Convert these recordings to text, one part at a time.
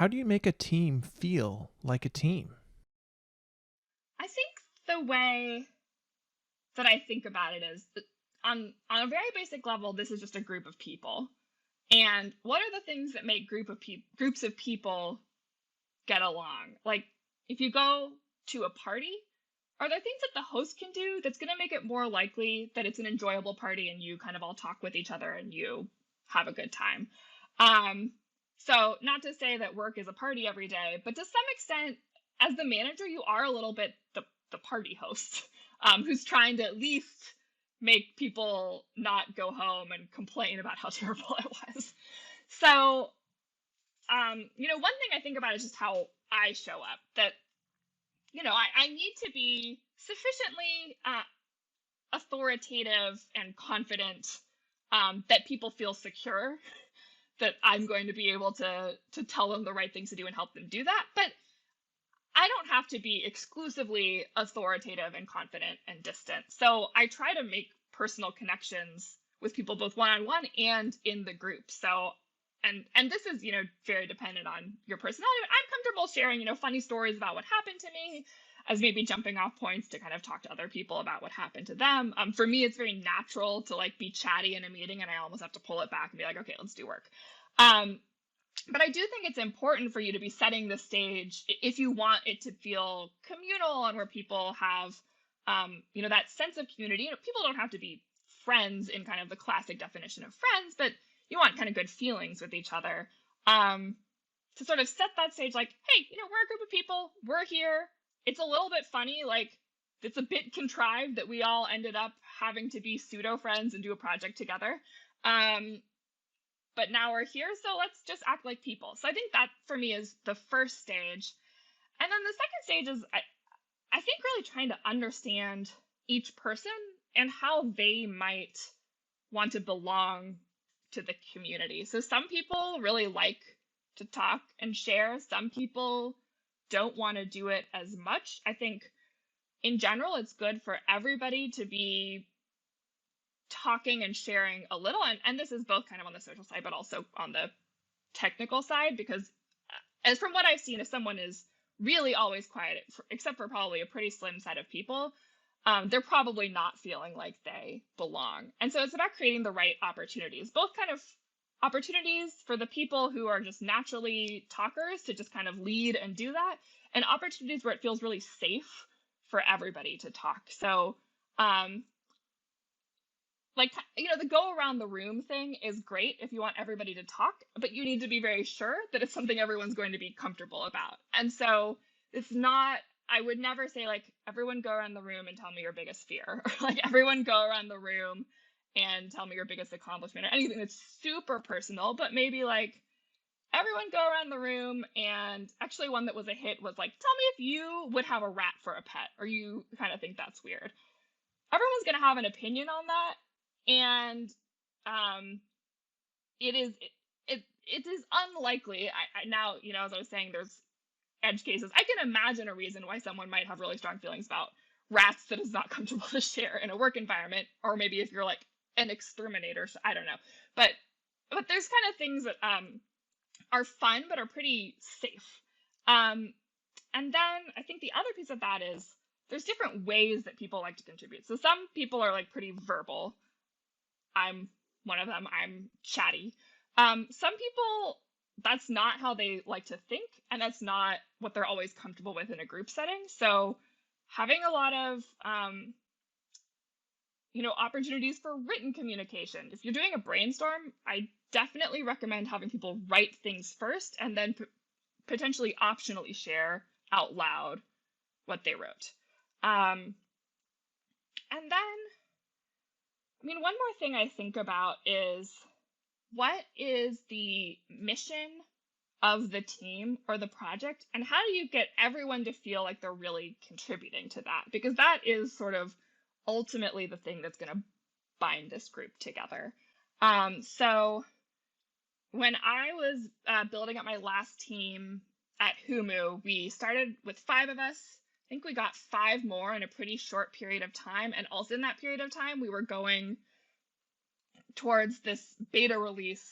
how do you make a team feel like a team? I think the way that I think about it is that on a very basic level, this is just a group of people. And what are the things that make groups of people get along? Like if you go to a party, are there things that the host can do that's going to make it more likely that it's an enjoyable party and you kind of all talk with each other and you have a good time? Um, so not to say that work is a party every day, but to some extent, as the manager, you are a little bit the party host, who's trying to at least make people not go home and complain about how terrible it was. So, one thing I think about is just how I show up. That, I need to be sufficiently authoritative and confident, that people feel secure that I'm going to be able to tell them the right things to do and help them do that. But I don't have to be exclusively authoritative and confident and distant. So I try to make personal connections with people both one on one and in the group. So and this is, very dependent on your personality. I'm comfortable sharing, funny stories about what happened to me as maybe jumping off points to kind of talk to other people about what happened to them. For me, it's very natural to like be chatty in a meeting and I almost have to pull it back and be like, okay, let's do work. Um, but I do think it's important for you to be setting the stage if you want it to feel communal and where people have, that sense of community. People don't have to be friends in kind of the classic definition of friends, but you want kind of good feelings with each other. To sort of set that stage, like, hey, we're a group of people, we're here. It's a little bit funny, like it's a bit contrived that we all ended up having to be pseudo friends and do a project together. Um, but now we're here, so let's just act like people. So I think that for me is the first stage. And then the second stage is I think really trying to understand each person and how they might want to belong to the community. So some people really like to talk and share. Some people don't want to do it as much. I think in general, it's good for everybody to be talking and sharing a little. And this is both kind of on the social side, but also on the technical side, because as from what I've seen, if someone is really always quiet, except for probably a pretty slim set of people, they're probably not feeling like they belong. And so it's about creating the right opportunities, both kind of opportunities for the people who are just naturally talkers to just kind of lead and do that, and opportunities where it feels really safe for everybody to talk. So, the go around the room thing is great if you want everybody to talk, but you need to be very sure that it's something everyone's going to be comfortable about. And so it's not, I would never say like, everyone go around the room and tell me your biggest fear, or like everyone go around the room and tell me your biggest accomplishment, or anything that's super personal. But maybe like everyone go around the room, and actually one that was a hit was like, tell me if you would have a rat for a pet, or you kind of think that's weird. Everyone's going to have an opinion on that. And it is it is unlikely. I now, as I was saying, there's edge cases. I can imagine a reason why someone might have really strong feelings about rats that is not comfortable to share in a work environment, or maybe if you're like an exterminator, so I don't know. But there's kind of things that are fun but are pretty safe. And then I think the other piece of that is there's different ways that people like to contribute. So some people are like pretty verbal. I'm one of them. I'm chatty. Some people, that's not how they like to think, and that's not what they're always comfortable with in a group setting. So having a lot of opportunities for written communication. If you're doing a brainstorm, I definitely recommend having people write things first and then potentially optionally share out loud what they wrote. And then, one more thing I think about is what is the mission of the team or the project, and how do you get everyone to feel like they're really contributing to that? Because that is sort of ultimately the thing that's going to bind this group together. So when I was building up my last team at Humu, we started with 5 of us. I think we got 5 more in a pretty short period of time. And also in that period of time, we were going towards this beta release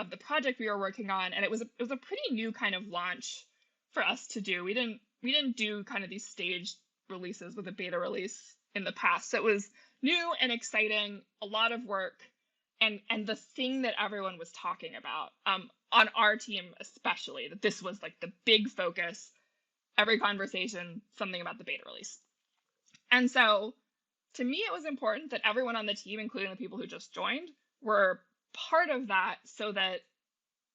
of the project we were working on, and it was a pretty new kind of launch for us to do. We didn't do kind of these staged releases with a beta release in the past. So it was new and exciting, a lot of work, and the thing that everyone was talking about, on our team especially, that this was like the big focus, every conversation, something about the beta release. And so to me, it was important that everyone on the team, including the people who just joined, were part of that, so that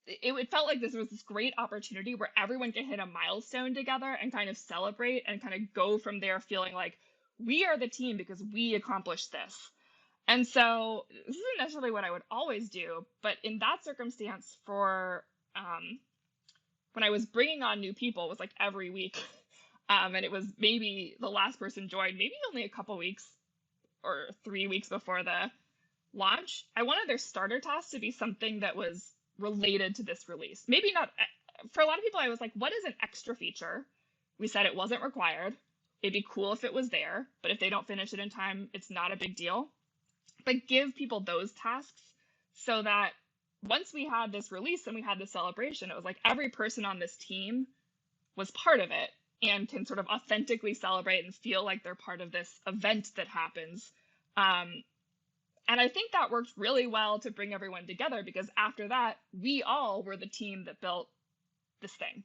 it felt like this was this great opportunity where everyone can hit a milestone together and kind of celebrate and kind of go from there feeling like we are the team because we accomplished this. And so this isn't necessarily what I would always do, but in that circumstance, for when I was bringing on new people, it was like every week. And it was maybe the last person joined, maybe only a couple weeks or 3 weeks before the launch. I wanted their starter task to be something that was related to this release. Maybe not, for a lot of people, I was like, what is an extra feature? We said it wasn't required. It'd be cool if it was there, but if they don't finish it in time, it's not a big deal. But give people those tasks so that once we had this release and we had this celebration, it was like every person on this team was part of it and can sort of authentically celebrate and feel like they're part of this event that happens. And I think that worked really well to bring everyone together, because after that, we all were the team that built this thing.